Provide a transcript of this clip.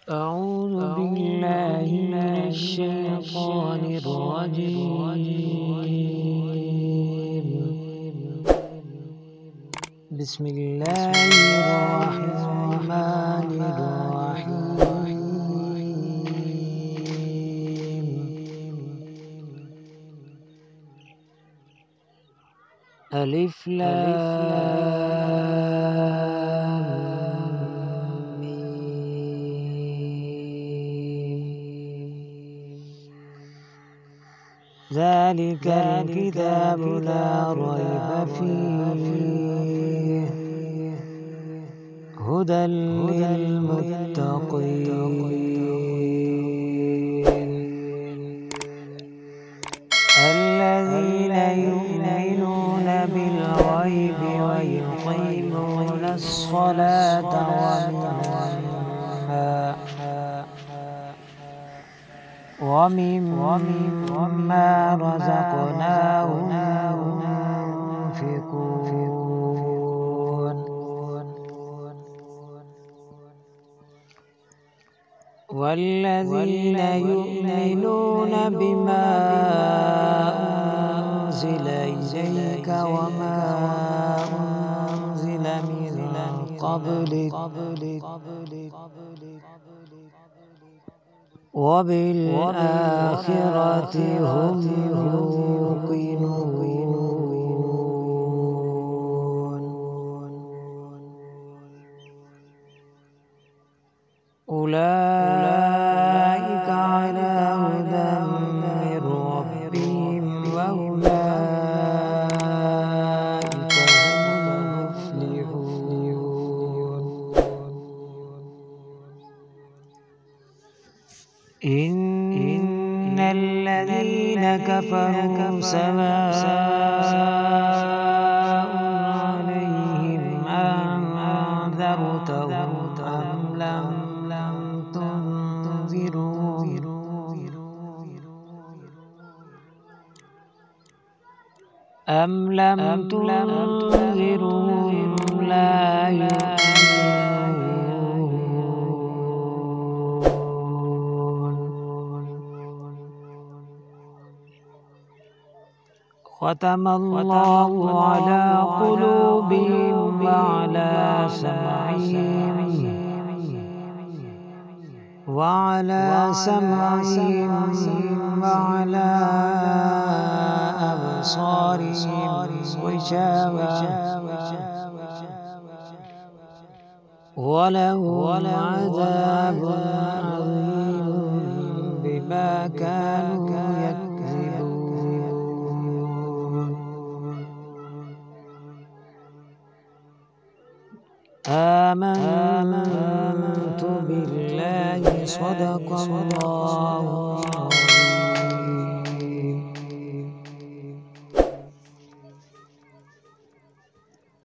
أعوذ بالله من الشيطان الرجيم. بسم الله الرحمن الرحيم. ألف لام ذلك الكتاب لا ريب فيه هدى للمتقين الذين يؤمنون بالغيب ويقيمون الصلاة ومما رزقناهم ينفقون والذين يؤمنون بما أنزل إليك وما أنزل من قبلك وبالآخرة هم يوقنون أولئك على هدى من ربهم وأولئك هم المفلحون. إن الذين كفروا سواء عليهم أنذرتهم أم لم تنذرهم لا يؤمنون. ختم الله على قلوبهم وعلى سمعهم وعلى أبصارهم غشاوة ولهم عذاب عظيم بما كانوا يكذبون. آمنت بالله صدق الله